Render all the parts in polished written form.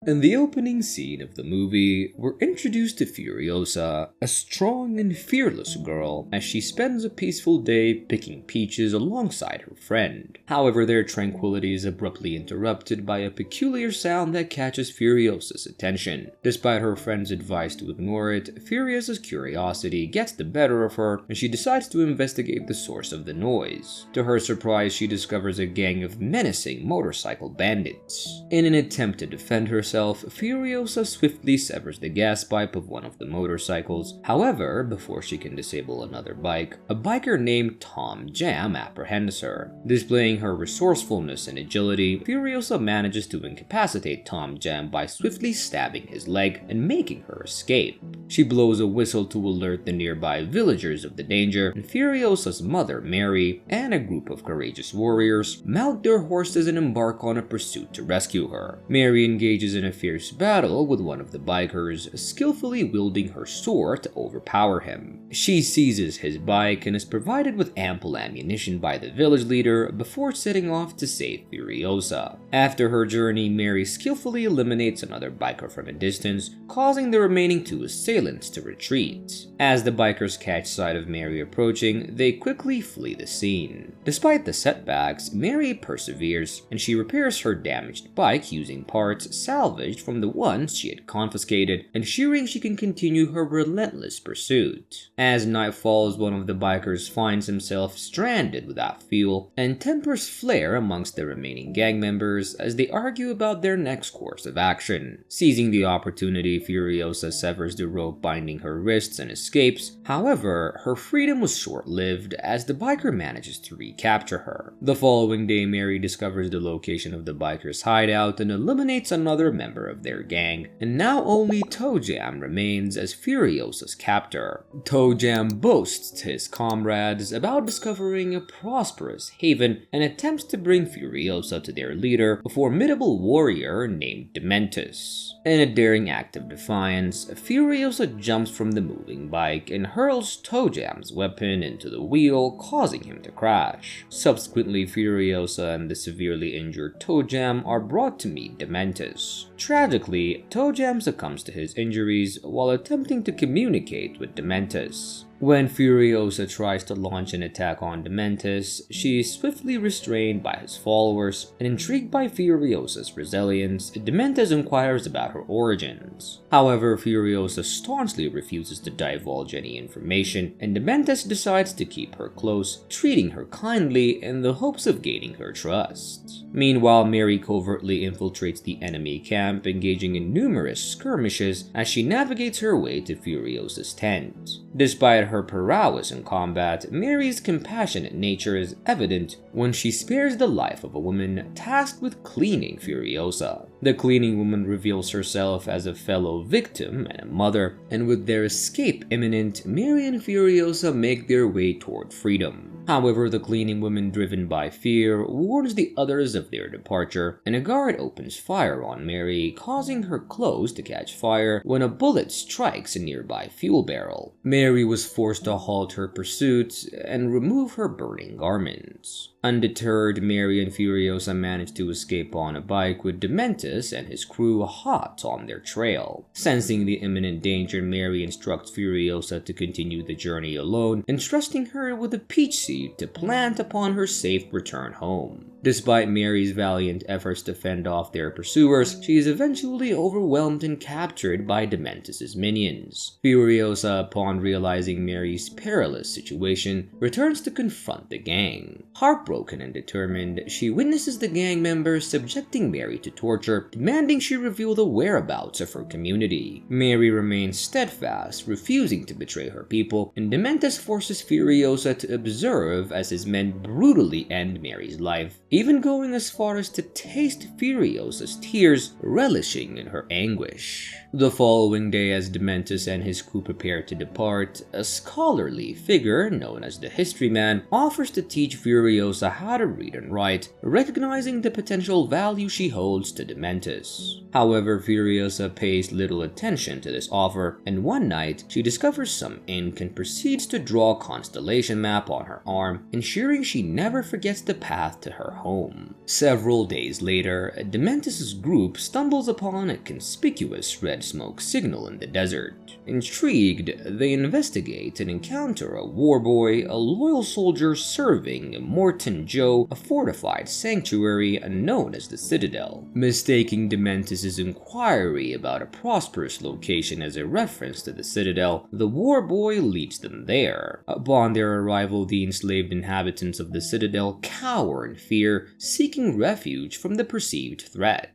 In the opening scene of the movie, we're introduced to Furiosa, a strong and fearless girl, as she spends a peaceful day picking peaches alongside her friend. However, their tranquility is abruptly interrupted by a peculiar sound that catches Furiosa's attention. Despite her friend's advice to ignore it, Furiosa's curiosity gets the better of her and she decides to investigate the source of the noise. To her surprise, she discovers a gang of menacing motorcycle bandits. In an attempt to defend herself, Furiosa swiftly severs the gas pipe of one of the motorcycles. However, before she can disable another bike, a biker named Tom Jam apprehends her. Displaying her resourcefulness and agility, Furiosa manages to incapacitate Tom Jam by swiftly stabbing his leg and making her escape. She blows a whistle to alert the nearby villagers of the danger, and Furiosa's mother, Mary, and a group of courageous warriors mount their horses and embark on a pursuit to rescue her. Mary engages in a fierce battle with one of the bikers, skillfully wielding her sword to overpower him. She seizes his bike and is provided with ample ammunition by the village leader before setting off to save Furiosa. After her journey, Mary skillfully eliminates another biker from a distance, causing the remaining two assailants to retreat. As the bikers catch sight of Mary approaching, they quickly flee the scene. Despite the setbacks, Mary perseveres and she repairs her damaged bike using parts salvaged from the ones she had confiscated, ensuring she can continue her relentless pursuit. As night falls, one of the bikers finds himself stranded without fuel, and tempers flare amongst the remaining gang members as they argue about their next course of action. Seizing the opportunity, Furiosa severs the rope binding her wrists and escapes. However, her freedom was short-lived as the biker manages to recapture her. The following day, Mary discovers the location of the biker's hideout and eliminates another member of their gang, and now only Toe Jam remains as Furiosa's captor. Toe Jam boasts to his comrades about discovering a prosperous haven and attempts to bring Furiosa to their leader, a formidable warrior named Dementus. In a daring act of defiance, Furiosa jumps from the moving bike and hurls Toe Jam's weapon into the wheel, causing him to crash. Subsequently, Furiosa and the severely injured Toe Jam are brought to meet Dementus. Tragically, Toe Jam succumbs to his injuries while attempting to communicate with Dementus. When Furiosa tries to launch an attack on Dementus, she is swiftly restrained by his followers, and intrigued by Furiosa's resilience, Dementus inquires about her origins. However, Furiosa staunchly refuses to divulge any information, and Dementus decides to keep her close, treating her kindly in the hopes of gaining her trust. Meanwhile, Mary covertly infiltrates the enemy camp, engaging in numerous skirmishes as she navigates her way to Furiosa's tent. Despite her prowess in combat, Mary's compassionate nature is evident when she spares the life of a woman tasked with cleaning Furiosa. The cleaning woman reveals herself as a fellow victim and a mother, and with their escape imminent, Mary and Furiosa make their way toward freedom. However, the cleaning woman, driven by fear, warns the others of their departure, and a guard opens fire on Mary, causing her clothes to catch fire when a bullet strikes a nearby fuel barrel. Mary was forced to halt her pursuit and remove her burning garments. Undeterred, Mary and Furiosa manage to escape on a bike with Dementus and his crew hot on their trail. Sensing the imminent danger, Mary instructs Furiosa to continue the journey alone, entrusting her with a peach seed to plant upon her safe return home. Despite Mary's valiant efforts to fend off their pursuers, she is eventually overwhelmed and captured by Dementus' minions. Furiosa, upon realizing Mary's perilous situation, returns to confront the gang. Heartbroken and determined, she witnesses the gang members subjecting Mary to torture, demanding she reveal the whereabouts of her community. Mary remains steadfast, refusing to betray her people, and Dementus forces Furiosa to observe as his men brutally end Mary's life, even going as far as to taste Furiosa's tears, relishing in her anguish. The following day, as Dementus and his crew prepare to depart, a scholarly figure known as the History Man offers to teach Furiosa how to read and write, recognizing the potential value she holds to Dementus. However, Furiosa pays little attention to this offer, and one night she discovers some ink and proceeds to draw a constellation map on her arm, ensuring she never forgets the path to her home. Several days later, Dementus' group stumbles upon a conspicuous red smoke signal in the desert. Intrigued, they investigate and encounter a warboy, a loyal soldier serving Immortan Joe, a fortified sanctuary known as the Citadel. Mistaking Dementus' inquiry about a prosperous location as a reference to the Citadel, the warboy leads them there. Upon their arrival, the enslaved inhabitants of the Citadel cower in fear, seeking refuge from the perceived threat.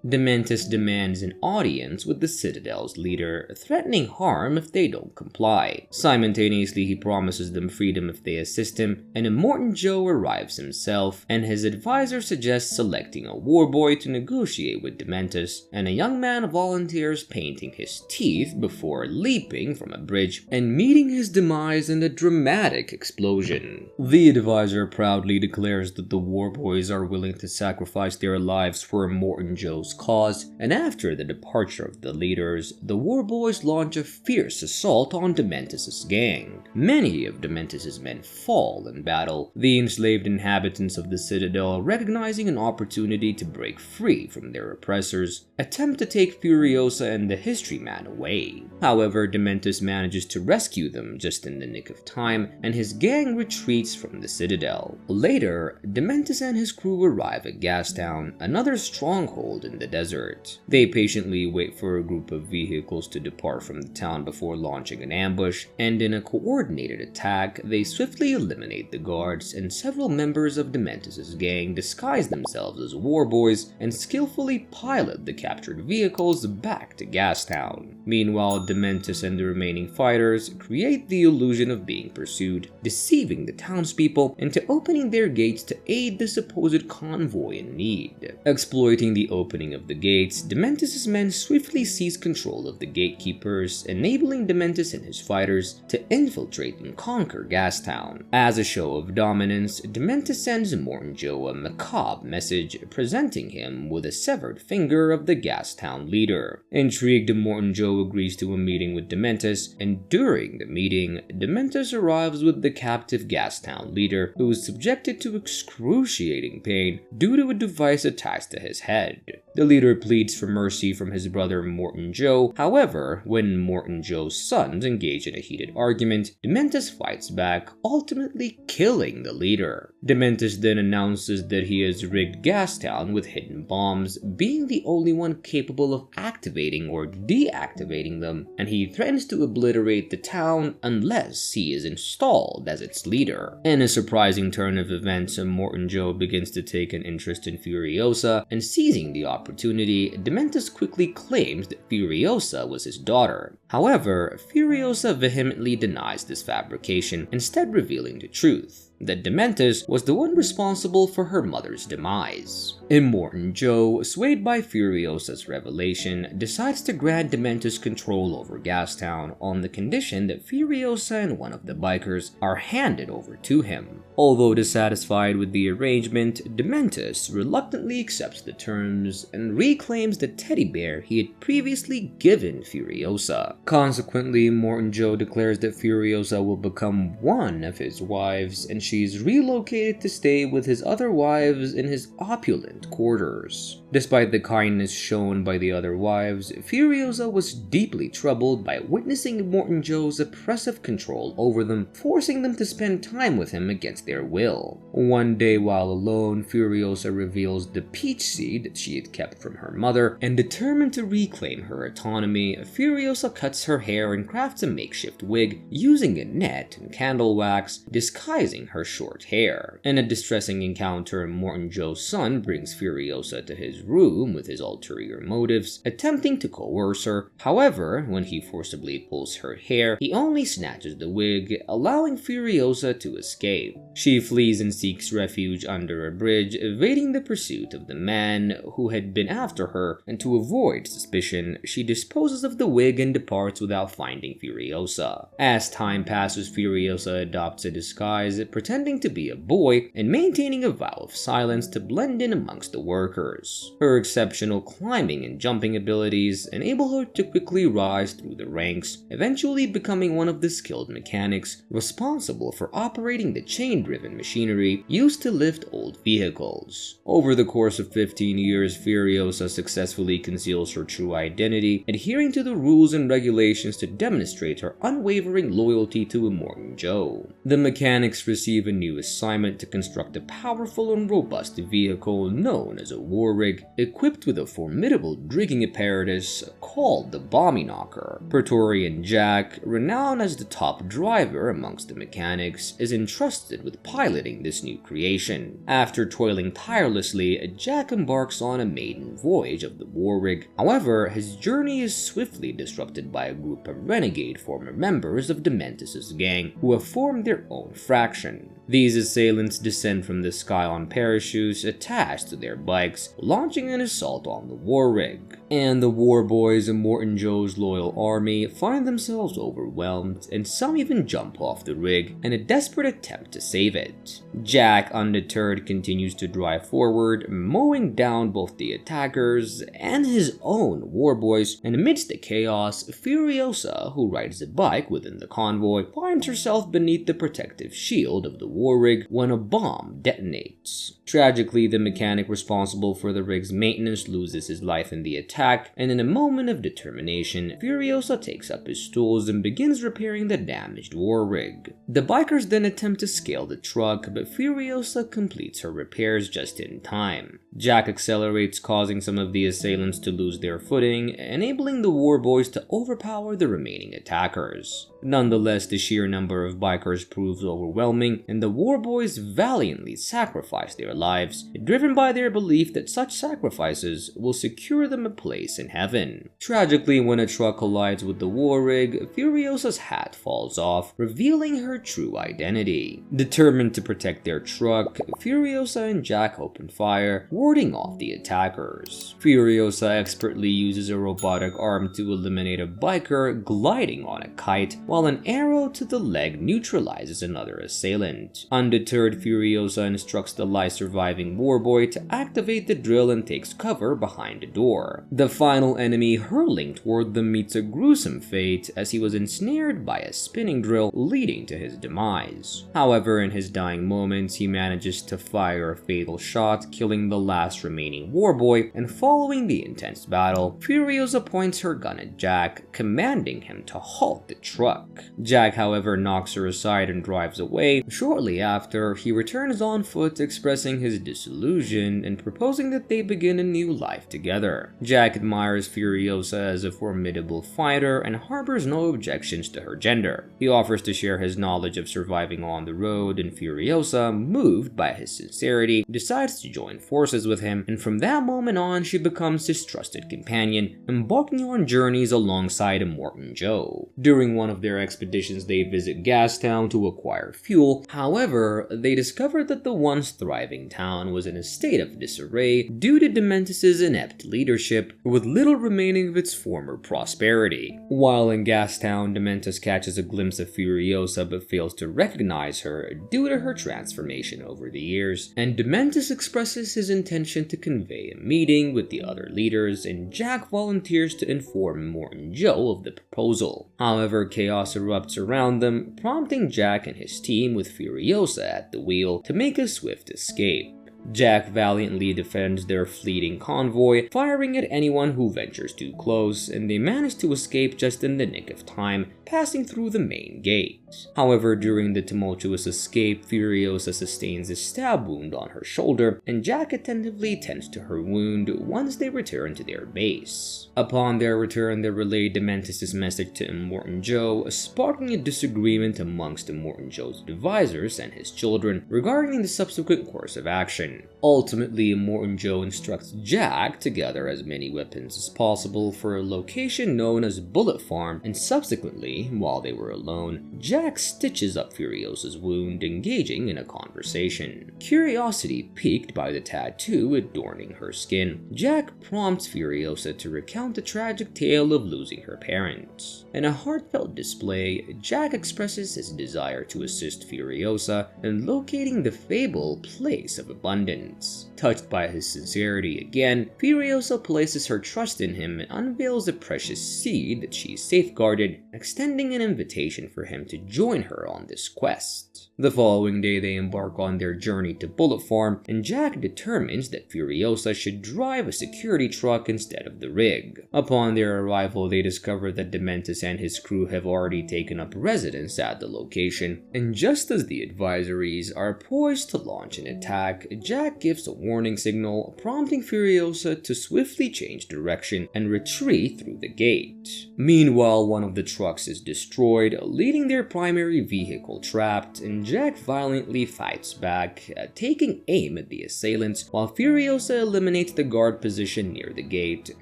Dementus demands an audience with the Citadel's leader, threatening harm if they don't comply. Simultaneously, he promises them freedom if they assist him, and Immortan Joe arrives himself, and his advisor suggests selecting a warboy to negotiate with Dementus, and a young man volunteers painting his teeth before leaping from a bridge and meeting his demise in a dramatic explosion. The advisor proudly declares that the warboys are willing to sacrifice their lives for Immortan Joe's cause, and after the departure of the leaders, the warboys launch a fierce assault on Dementus' gang. Many of Dementus' men fall in battle, the enslaved inhabitants of the Citadel, recognizing an opportunity to break free from their oppressors, attempt to take Furiosa and the History Man away. However, Dementus manages to rescue them just in the nick of time, and his gang retreats from the Citadel. Later, Dementus and his crew arrive at Gastown, another stronghold in the desert. They patiently wait for a group of vehicles to depart from the town before launching an ambush, and in a coordinated attack, they swiftly eliminate the guards, and several members of Dementus' gang disguise themselves as warboys and skillfully pilot the captured vehicles back to Gastown. Meanwhile, Dementus and the remaining fighters create the illusion of being pursued, deceiving the townspeople into opening their gates to aid the supposed convoy in need. Exploiting the opening of the gates, Dementus' men swiftly seize control of the gatekeepers, enabling Dementus and his fighters to infiltrate and conquer Gastown. As a show of dominance, Dementus sends Immortan Joe a macabre message presenting him with a severed finger of the Gastown leader. Intrigued, Immortan Joe agrees to a meeting with Dementus, and during the meeting, Dementus arrives with the captive Gastown leader, who is subjected to excruciating pain due to a device attached to his head. The leader pleads for mercy from his brother Immortan Joe. However, when Immortan Joe's sons engage in a heated argument, Dementus fights back, ultimately killing the leader. Dementus then announces that he has rigged Gastown with hidden bombs, being the only one capable of activating or deactivating them, and he threatens to obliterate the town unless he is installed as its leader. In a surprising turn of events, Immortan Joe begins to take an interest in Furiosa, and seizing the opportunity, Dementus quickly claims that Furiosa was his daughter. However, Furiosa vehemently denies this fabrication, instead revealing the truth, that Dementus was the one responsible for her mother's demise. Immortan Joe, swayed by Furiosa's revelation, decides to grant Dementus control over Gastown on the condition that Furiosa and one of the bikers are handed over to him. Although dissatisfied with the arrangement, Dementus reluctantly accepts the terms and reclaims the teddy bear he had previously given Furiosa. Consequently, Immortan Joe declares that Furiosa will become one of his wives, and she is relocated to stay with his other wives in his opulent quarters. Despite the kindness shown by the other wives, Furiosa was deeply troubled by witnessing Immortan Joe's oppressive control over them, forcing them to spend time with him against their will. One day while alone, Furiosa reveals the peach seed that she had kept from her mother, and determined to reclaim her autonomy, Furiosa cuts her hair and crafts a makeshift wig using a net and candle wax, disguising her short hair. In a distressing encounter, Immortan Joe's son brings Furiosa to his room with his ulterior motives, attempting to coerce her. However, when he forcibly pulls her hair, he only snatches the wig, allowing Furiosa to escape. She flees and seeks refuge under a bridge, evading the pursuit of the man who had been after her, and to avoid suspicion, she disposes of the wig and departs without finding Furiosa. As time passes, Furiosa adopts a disguise, pretending to be a boy and maintaining a vow of silence to blend in amongst the workers. Her exceptional climbing and jumping abilities enable her to quickly rise through the ranks, eventually becoming one of the skilled mechanics responsible for operating the chain-driven machinery used to lift old vehicles. Over the course of 15 years, Furiosa successfully conceals her true identity, adhering to the rules and regulations to demonstrate her unwavering loyalty to Immortan Joe. The mechanics receive a new assignment to construct a powerful and robust vehicle known as a war rig, equipped with a formidable drinking apparatus called the Bomby Knocker. Praetorian Jack, renowned as the top driver amongst the mechanics, is entrusted with piloting this new creation. After toiling tirelessly, Jack embarks on a maiden voyage of the war rig. However, his journey is swiftly disrupted by a group of renegade former members of Dementus's gang who have formed their own faction. These assailants descend from the sky on parachutes attached to their bikes, launching an assault on the war rig. And the war boys of Immortan Joe's loyal army find themselves overwhelmed, and some even jump off the rig in a desperate attempt to save it. Jack, undeterred, continues to drive forward, mowing down both the attackers and his own war boys, and amidst the chaos, Furiosa, who rides a bike within the convoy, finds herself beneath the protective shield of the war rig when a bomb detonates. Tragically, the mechanic responsible for the rig's maintenance loses his life in the attack, and in a moment of determination, Furiosa takes up his tools and begins repairing the damaged war rig. The bikers then attempt to scale the truck, but Furiosa completes her repairs just in time. Jack accelerates, causing some of the assailants to lose their footing, enabling the war boys to overpower the remaining attackers. Nonetheless, the sheer number of bikers proves overwhelming, and the war boys valiantly sacrifice their lives, driven by their belief that such sacrifices will secure them a place in heaven. Tragically, when a truck collides with the war rig, Furiosa's hat falls off, revealing her true identity. Determined to protect their truck, Furiosa and Jack open fire, warding off the attackers. Furiosa expertly uses a robotic arm to eliminate a biker gliding on a kite, while an arrow to the leg neutralizes another assailant. Undeterred, Furiosa instructs the surviving warboy to activate the drill and takes cover behind a door. The final enemy hurling toward them meets a gruesome fate as he was ensnared by a spinning drill, leading to his demise. However, in his dying moments, he manages to fire a fatal shot, killing the last remaining warboy, and following the intense battle, Furiosa points her gun at Jack, commanding him to halt the truck. Jack, however, knocks her aside and drives away. Shortly after, he returns on foot, expressing his disillusion and proposing that they begin a new life together. Jack admires Furiosa as a formidable fighter and harbors no objections to her gender. He offers to share his knowledge of surviving on the road, and Furiosa, moved by his sincerity, decides to join forces with him, and from that moment on she becomes his trusted companion, embarking on journeys alongside Immortan Joe. During one of their expeditions, they visit Gastown to acquire fuel. However, they discover that the once thriving town was in a state of disarray due to Dementus's inept leadership, with little remaining of its former prosperity. While in Gastown, Dementus catches a glimpse of Furiosa but fails to recognize her due to her transformation over the years, and Dementus expresses his intention to convey a meeting with the other leaders, and Jack volunteers to inform Immortan Joe of the proposal. However, chaos erupts around them, prompting Jack and his team, with Furiosa at the wheel, to make a swift escape. Jack valiantly defends their fleeting convoy, firing at anyone who ventures too close, and they manage to escape just in the nick of time, passing through the main gate. However, during the tumultuous escape, Furiosa sustains a stab wound on her shoulder, and Jack attentively tends to her wound once they return to their base. Upon their return, they relay Dementus' message to Immortan Joe, sparking a disagreement amongst Immortan Joe's advisors and his children regarding the subsequent course of action. location. Ultimately, Immortan Joe instructs Jack to gather as many weapons as possible for a location known as Bullet Farm, and subsequently, while they were alone, Jack stitches up Furiosa's wound, engaging in a conversation. Curiosity piqued by the tattoo adorning her skin, Jack prompts Furiosa to recount the tragic tale of losing her parents. In a heartfelt display, Jack expresses his desire to assist Furiosa in locating the fabled place of abundance. Touched by his sincerity again, Furiosa places her trust in him and unveils the precious seed that she safeguarded, extending an invitation for him to join her on this quest. The following day, they embark on their journey to Bullet Farm, and Jack determines that Furiosa should drive a security truck instead of the rig. Upon their arrival, they discover that Dementus and his crew have already taken up residence at the location, and just as the advisories are poised to launch an attack, Jack gives a warning signal, prompting Furiosa to swiftly change direction and retreat through the gate. Meanwhile, one of the trucks is destroyed, leaving their primary vehicle trapped, and Jack violently fights back, taking aim at the assailants, while Furiosa eliminates the guard position near the gate,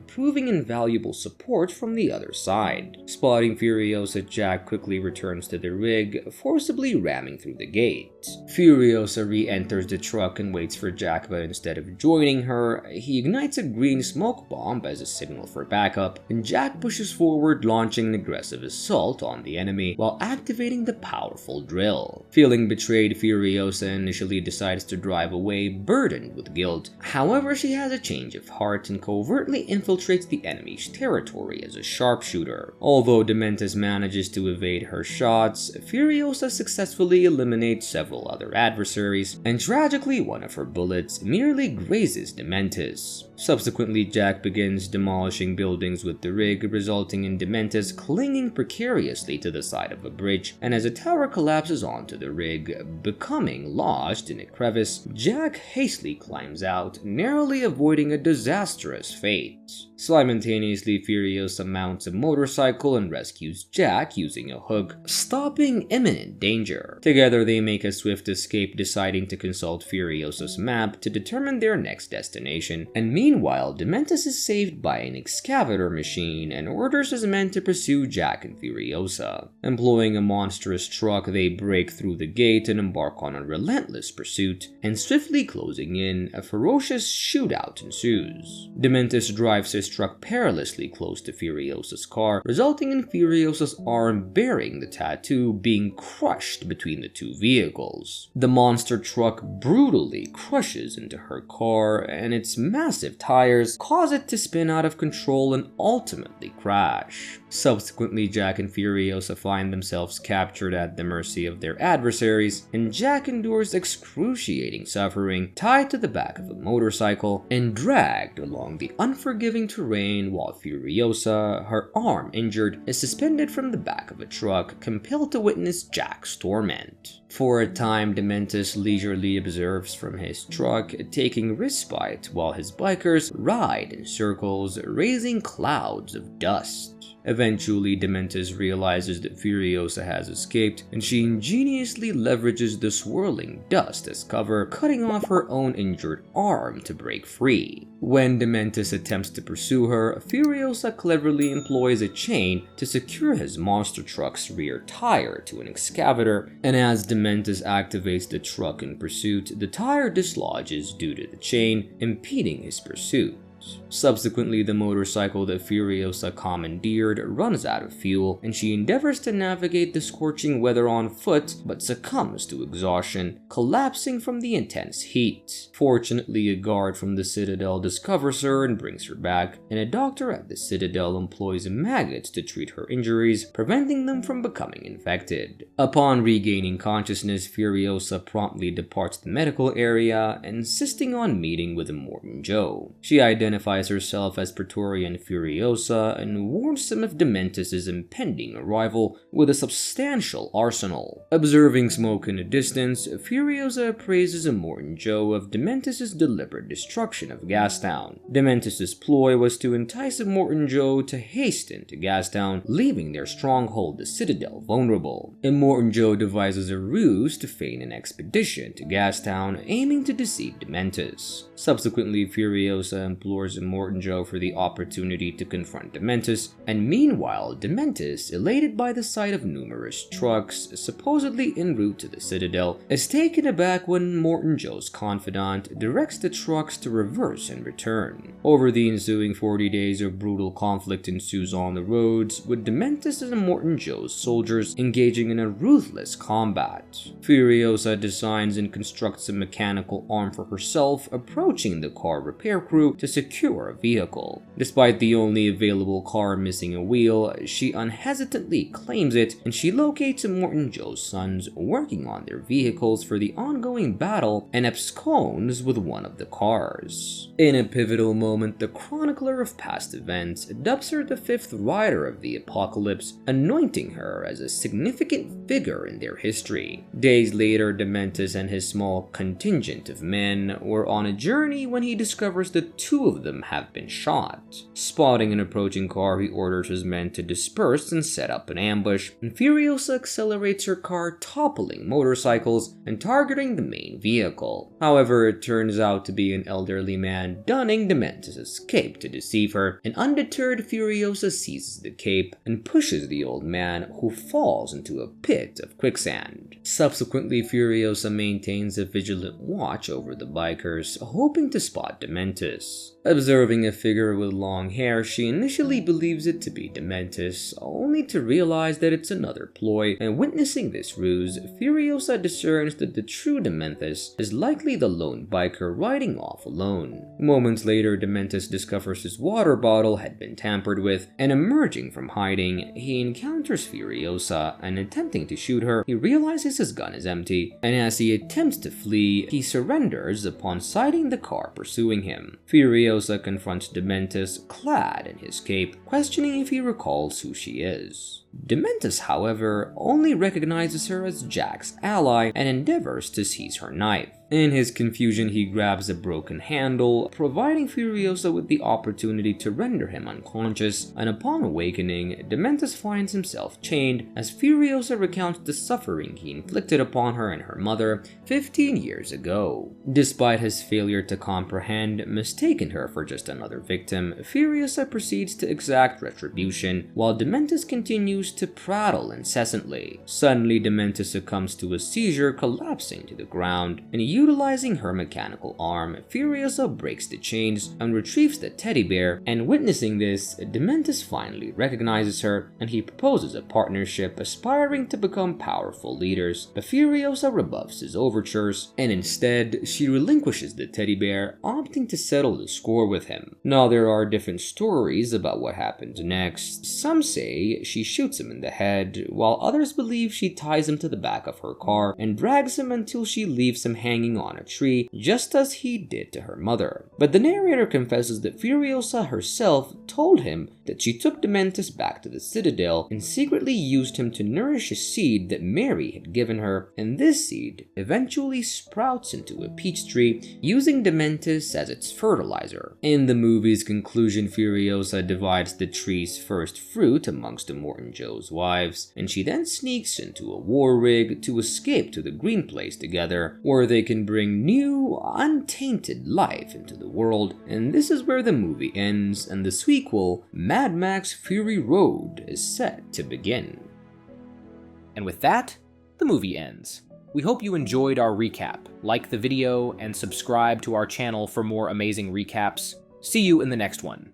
proving invaluable support from the other side. Spotting Furiosa, Jack quickly returns to the rig, forcibly ramming through the gate. Furiosa re-enters the truck and waits for Jack, but instead of joining her, he ignites a green smoke bomb as a signal for backup, and Jack pushes forward, launching an aggressive assault on the enemy while activating the powerful drill. Feeling betrayed, Furiosa initially decides to drive away, burdened with guilt. However, she has a change of heart and covertly infiltrates the enemy's territory as a sharpshooter. Although Dementus manages to evade her shots, Furiosa successfully eliminates several other adversaries, and tragically, one of her bullets merely grazes Dementus. Subsequently, Jack begins demolishing buildings with the rig, resulting in Dementus clinging precariously to the side of a bridge, and as a tower collapses onto the rig, becoming lodged in a crevice, Jack hastily climbs out, narrowly avoiding a disastrous fate. Simultaneously, Furiosa mounts a motorcycle and rescues Jack using a hook, stopping imminent danger. Together, they make a swift escape, deciding to consult Furiosa's map to determine their next destination, and meanwhile, Dementus is saved by an excavator machine and orders his men to pursue Jack and Furiosa. Employing a monstrous truck, they break through the gate and embark on a relentless pursuit, and swiftly closing in, a ferocious shootout ensues. Dementus drives his truck perilously close to Furiosa's car, resulting in Furiosa's arm bearing the tattoo being crushed between the two vehicles. The monster truck brutally crushes into her car, and its massive tires cause it to spin out of control and ultimately crash. Subsequently, Jack and Furiosa find themselves captured at the mercy of their adversaries, and Jack endures excruciating suffering, tied to the back of a motorcycle and dragged along the unforgiving terrain, while Furiosa, her arm injured, is suspended from the back of a truck, compelled to witness Jack's torment. For a time, Dementus leisurely observes from his truck, taking respite while his bikers ride in circles, raising clouds of dust. Eventually, Dementus realizes that Furiosa has escaped, and she ingeniously leverages the swirling dust as cover, cutting off her own injured arm to break free. When Dementus attempts to pursue her, Furiosa cleverly employs a chain to secure his monster truck's rear tire to an excavator, and as Dementus activates the truck in pursuit, the tire dislodges due to the chain, impeding his pursuit. Subsequently, the motorcycle that Furiosa commandeered runs out of fuel, and she endeavors to navigate the scorching weather on foot, but succumbs to exhaustion, collapsing from the intense heat. Fortunately, a guard from the Citadel discovers her and brings her back, and a doctor at the Citadel employs maggots to treat her injuries, preventing them from becoming infected. Upon regaining consciousness, Furiosa promptly departs the medical area, insisting on meeting with Immortan Joe. She identifies identifies herself as Praetorian Furiosa and warns him of Dementus' impending arrival with a substantial arsenal. Observing smoke in the distance, Furiosa appraises Immortan Joe of Dementus' deliberate destruction of Gastown. Dementus' ploy was to entice Immortan Joe to hasten to Gastown, leaving their stronghold, the Citadel, vulnerable. Immortan Joe devises a ruse to feign an expedition to Gastown, aiming to deceive Dementus. Subsequently, Furiosa implores Immortan Joe for the opportunity to confront Dementus, and meanwhile, Dementus, elated by the sight of numerous trucks supposedly en route to the Citadel, is taken aback when Immortan Joe's confidant directs the trucks to reverse and return. Over the ensuing 40 days, a brutal conflict ensues on the roads, with Dementus and Immortan Joe's soldiers engaging in a ruthless combat. Furiosa designs and constructs a mechanical arm for herself, approaching the car repair crew to secure a vehicle. Despite the only available car missing a wheel, she unhesitantly claims it, and she locates Immortan Joe's sons working on their vehicles for the ongoing battle and absconds with one of the cars. In a pivotal moment, the chronicler of past events dubs her the fifth rider of the apocalypse, anointing her as a significant figure in their history. Days later, Dementus and his small contingent of men were on a journey when he discovers that two of them have been shot. Spotting an approaching car, he orders his men to disperse and set up an ambush, and Furiosa accelerates her car, toppling motorcycles and targeting the main vehicle. However, it turns out to be an elderly man donning Dementus' cape to deceive her, and undeterred, Furiosa seizes the cape and pushes the old man, who falls into a pit of quicksand. Subsequently, Furiosa maintains a vigilant watch over the bikers, hoping to spot Dementus. Observing a figure with long hair, she initially believes it to be Dementus, only to realize that it's another ploy, and witnessing this ruse, Furiosa discerns that the true Dementus is likely the lone biker riding off alone. Moments later, Dementus discovers his water bottle had been tampered with, and emerging from hiding, he encounters Furiosa, and attempting to shoot her, he realizes his gun is empty, and as he attempts to flee, he surrenders upon sighting the car pursuing him. Furiosa confronts Dementus, clad in his cape, questioning if he recalls who she is. Dementus, however, only recognizes her as Jack's ally and endeavors to seize her knife. In his confusion, he grabs a broken handle, providing Furiosa with the opportunity to render him unconscious, and upon awakening, Dementus finds himself chained as Furiosa recounts the suffering he inflicted upon her and her mother 15 years ago. Despite his failure to comprehend, mistaking her for just another victim, Furiosa proceeds to exact retribution, while Dementus continues to prattle incessantly. Suddenly, Dementus succumbs to a seizure, collapsing to the ground, and utilizing her mechanical arm, Furiosa breaks the chains and retrieves the teddy bear, and witnessing this, Dementus finally recognizes her, and he proposes a partnership, aspiring to become powerful leaders, but Furiosa rebuffs his overtures, and instead, she relinquishes the teddy bear, opting to settle the score with him. Now, there are different stories about what happens next. Some say she shoots him in the head, while others believe she ties him to the back of her car and drags him until she leaves him hanging on a tree, just as he did to her mother. But the narrator confesses that Furiosa herself told him that she took Dementus back to the Citadel and secretly used him to nourish a seed that Mary had given her, and this seed eventually sprouts into a peach tree, using Dementus as its fertilizer. In the movie's conclusion, Furiosa divides the tree's first fruit amongst Immortan Joe's wives, and she then sneaks into a war rig to escape to the Green Place together, where they can bring new, untainted life into the world. And this is where the movie ends, and the sequel, Mad Max Fury Road, is set to begin. And with that, the movie ends. We hope you enjoyed our recap. Like the video and subscribe to our channel for more amazing recaps. See you in the next one.